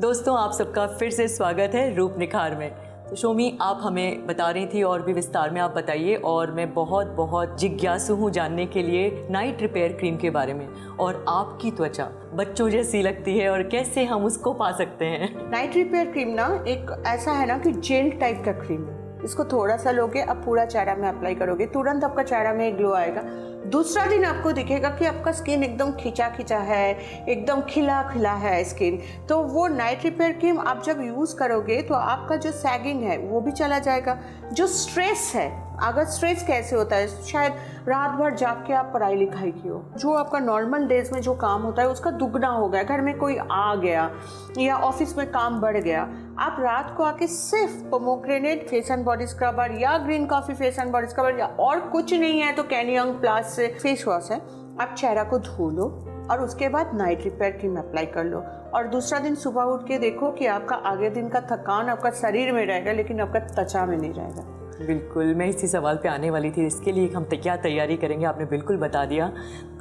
दोस्तों, आप सबका फिर से स्वागत है रूप निखार में। तो शोमी, आप हमें बता रही थी और भी विस्तार में आप बताइए। और मैं बहुत जिज्ञासु हूँ जानने के लिए नाइट रिपेयर क्रीम के बारे में। और आपकी त्वचा बच्चों जैसी लगती है और कैसे हम उसको पा सकते हैं? नाइट रिपेयर क्रीम ना एक ऐसा है ना कि जेल टाइप का क्रीम है। इसको थोड़ा सा लोगे, अब पूरा चेहरा में अप्लाई करोगे, तुरंत आपका चेहरा में ग्लो आएगा। दूसरा दिन आपको दिखेगा कि आपका स्किन एकदम खिंचा है, एकदम खिला है स्किन। तो वो नाइट रिपेयर क्रीम आप जब यूज़ करोगे तो आपका जो सैगिंग है वो भी चला जाएगा। जो स्ट्रेस है, अगर स्ट्रेस कैसे होता है, शायद रात भर जाग के आप पढ़ाई लिखाई की हो, जो आपका नॉर्मल डेज में जो काम होता है उसका दुगना हो गया, घर में कोई आ गया या ऑफिस में काम बढ़ गया, आप रात को आके सिर्फ pomegranate face and body scrubber या green coffee face and body scrubber या और कुछ नहीं है तो कैन यंग प्लस से फेस वॉश है, आप चेहरा को धो लो और उसके बाद नाइट रिपेयर क्रीम अप्लाई कर लो। और दूसरा दिन सुबह उठ के देखो कि आपका आगे दिन का थकान आपका शरीर में रहेगा लेकिन आपका त्वचा में नहीं रहेगा। बिल्कुल, मैं इसी सवाल पे आने वाली थी। इसके लिए हम क्या तैयारी करेंगे आपने बिल्कुल बता दिया।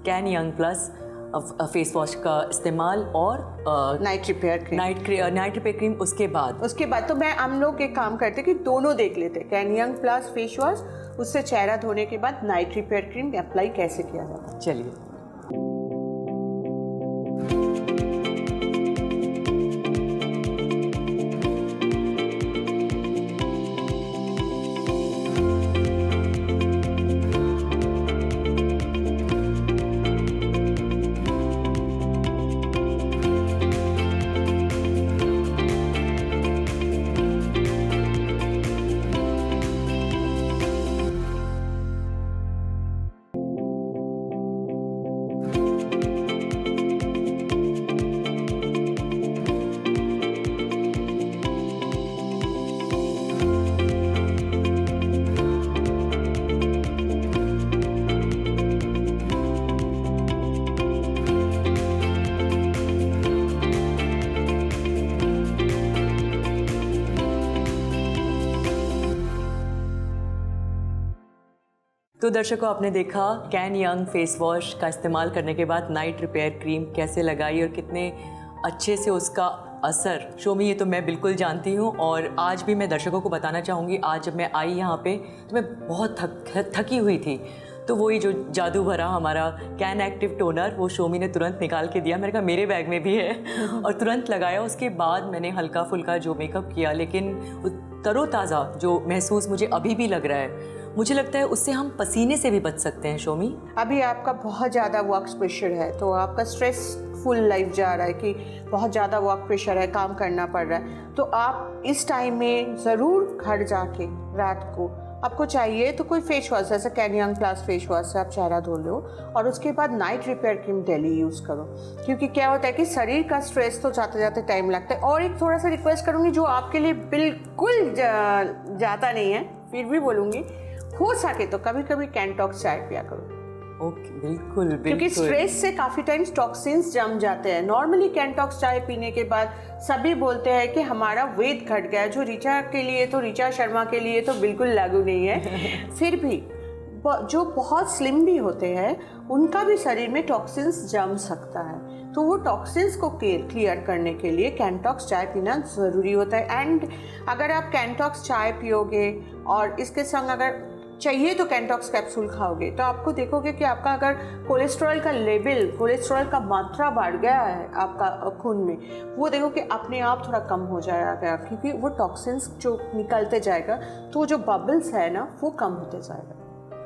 Can young plus face wash का इस्तेमाल और नाइट रिपेयर क्रीम उसके बाद तो हम लोग एक काम करते कि दोनों देख लेते, can young plus face wash, उससे चेहरा धोने के बाद नाइट रिपेयर क्रीम अप्लाई कैसे किया जाता है। चलिए। तो दर्शकों, आपने देखा कैन यंग फेस वॉश का इस्तेमाल करने के बाद नाइट रिपेयर क्रीम कैसे लगाई और कितने अच्छे से उसका असर। शोमी, ये तो मैं बिल्कुल जानती हूँ और आज भी मैं दर्शकों को बताना चाहूँगी। आज जब मैं आई यहाँ पे तो मैं बहुत थकी हुई थी, तो वही जो जादू भरा हमारा कैन एक्टिव टोनर वो शोमी ने तुरंत निकाल के दिया। मैंने कहा मेरे बैग में भी है और तुरंत लगाया। उसके बाद मैंने हल्का फुल्का जो मेकअप किया, लेकिन तरोताज़ा जो महसूस मुझे अभी भी लग रहा है, मुझे लगता है उससे हम पसीने से भी बच सकते हैं। शोमी, अभी आपका बहुत ज़्यादा वर्क प्रेशर है, तो आपका स्ट्रेसफुल लाइफ जा रहा है कि बहुत ज़्यादा वर्क प्रेशर है, काम करना पड़ रहा है, तो आप इस टाइम में ज़रूर घर जाके रात को आपको चाहिए तो कोई फेस वॉश, जैसे can young plus face wash से आप चेहरा धो लो और उसके बाद night repair cream daily use करो। क्योंकि क्या होता है कि शरीर का स्ट्रेस तो जाते जाते टाइम लगता है। और एक थोड़ा सा रिक्वेस्ट करूँगी जो आपके लिए बिल्कुल जाता नहीं है, फिर भी बोलूँगी, हो सके तो कभी कभी कैंटॉक्स चाय पिया करो। ओके, बिल्कुल। क्योंकि स्ट्रेस से काफ़ी टाइम्स टॉक्सिन्स जम जाते हैं। नॉर्मली कैंटॉक्स चाय पीने के बाद सभी बोलते हैं कि हमारा वेट घट गया, जो ऋचा शर्मा के लिए तो बिल्कुल लागू नहीं है। फिर भी जो बहुत स्लिम भी होते हैं उनका भी शरीर में टॉक्सिन्स जम सकता है, तो वो टॉक्सिन्स को क्लियर करने के लिए कैंटॉक्स चाय पीना ज़रूरी होता है। एंड अगर आप कैंटॉक्स चाय पियोगे और इसके संग अगर चाहिए तो कैंटॉक्स कैप्सूल खाओगे, तो आपको देखोगे कि आपका अगर कोलेस्ट्रॉल का मात्रा बढ़ गया है आपका खून में, वो देखो कि अपने आप थोड़ा कम हो जाएगा, क्योंकि वो टॉक्सिन्स जो निकलते जाएगा तो जो बबल्स है ना वो कम होते जाएगा।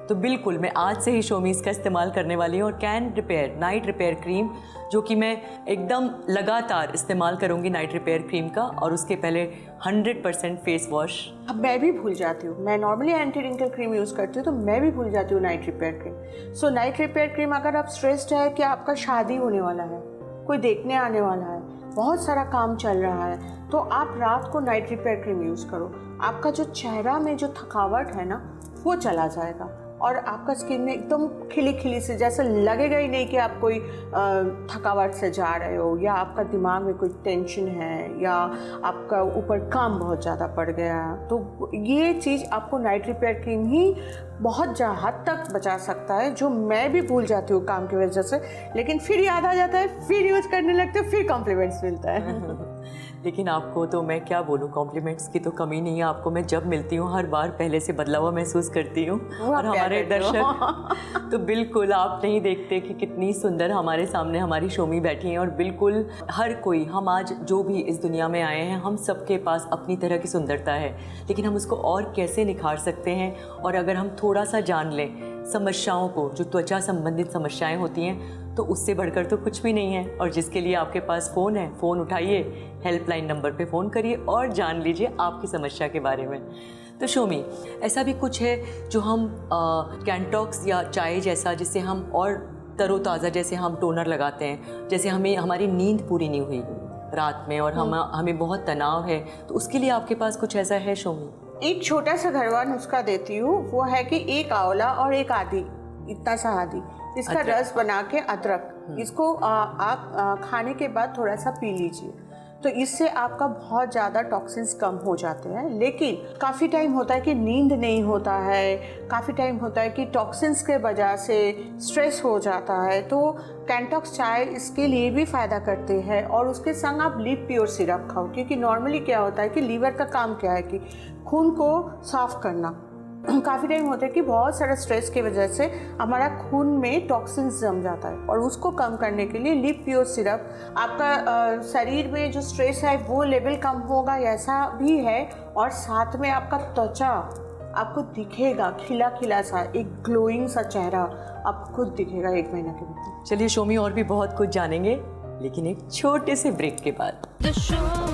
तो बिल्कुल मैं आज से ही शोमी इसका इस्तेमाल करने वाली हूँ। और can repair night repair cream जो कि मैं एकदम लगातार इस्तेमाल करूँगी नाइट रिपेयर क्रीम का, और उसके पहले 100% फेस वॉश। अब मैं भी भूल जाती हूँ, मैं normally anti wrinkle cream use करती हूँ तो मैं भी भूल जाती हूँ night repair cream. So night repair cream, अगर आप स्ट्रेस्ड है कि आपका शादी होने वाला है, कोई देखने आने वाला है, बहुत सारा काम चल रहा है, तो आप रात को नाइट रिपेयर क्रीम यूज़ करो। आपका जो चेहरा में जो थकावट है ना वो चला जाएगा और आपका स्किन में एकदम खिली से, जैसे लगेगा ही नहीं कि आप कोई थकावट से जा रहे हो या आपका दिमाग में कोई टेंशन है या आपका ऊपर काम बहुत ज़्यादा पड़ गया। तो ये चीज़ आपको नाइट रिपेयर क्रीम ही बहुत हद तक बचा सकता है, जो मैं भी भूल जाती हूँ काम की वजह से, लेकिन फिर याद आ जाता है, फिर यूज़ करने लगते हैं, फिर कॉम्प्लीमेंट्स मिलता है। लेकिन आपको तो मैं क्या बोलूँ, कॉम्प्लीमेंट्स की तो कमी नहीं है। आपको मैं जब मिलती हूँ हर बार पहले से बदला हुआ महसूस करती हूँ। और हमारे दर्शक तो बिल्कुल आप नहीं देखते कि कितनी सुंदर हमारे सामने हमारी शोमी बैठी हैं। और बिल्कुल हर कोई, हम आज जो भी इस दुनिया में आए हैं, हम सबके पास अपनी तरह की सुंदरता है, लेकिन हम उसको और कैसे निखार सकते हैं। और अगर हम थोड़ा सा जान लें समस्याओं को, जो त्वचा संबंधित समस्याएं होती हैं, तो उससे बढ़कर तो कुछ भी नहीं है। और जिसके लिए आपके पास फ़ोन है, फ़ोन उठाइए, हेल्पलाइन नंबर पे फ़ोन करिए और जान लीजिए आपकी समस्या के बारे में। तो शोमी, ऐसा भी कुछ है जो हम कैंटॉक्स या चाय जैसा, जिससे हम और तरोताज़ा, जैसे हम टोनर लगाते हैं, जैसे हमें हमारी नींद पूरी नहीं हुई रात में और हमें बहुत तनाव है, तो उसके लिए आपके पास कुछ ऐसा है शोमी? एक छोटा सा घरवा नुस्खा देती हूँ, वो है कि एक आंवला और एक आदी, इतना सा आदी, इसका रस बना के, अदरक, इसको आप खाने के बाद थोड़ा सा पी लीजिए, तो इससे आपका बहुत ज़्यादा टॉक्सिन्स कम हो जाते हैं। लेकिन काफ़ी टाइम होता है कि नींद नहीं होता है, काफ़ी टाइम होता है कि टॉक्सिन्स के वजह से स्ट्रेस हो जाता है, तो कैंटॉक्स चाय इसके लिए भी फ़ायदा करते हैं। और उसके संग आप लिव प्योर सिरप खाओ, क्योंकि नॉर्मली क्या होता है कि लीवर का काम क्या है कि खून को साफ़ करना। काफ़ी टाइम होता है कि बहुत सारा स्ट्रेस की वजह से हमारा खून में टॉक्सिन्स जम जाता है, और उसको कम करने के लिए लिव प्योर सिरप, आपका शरीर में जो स्ट्रेस है वो लेवल कम होगा, ऐसा भी है। और साथ में आपका त्वचा आपको दिखेगा खिला खिला सा, एक ग्लोइंग सा चेहरा आपको खुद दिखेगा 1 महीना के भीतर। चलिए शोमी, और भी बहुत कुछ जानेंगे, लेकिन एक छोटे से ब्रेक के बाद।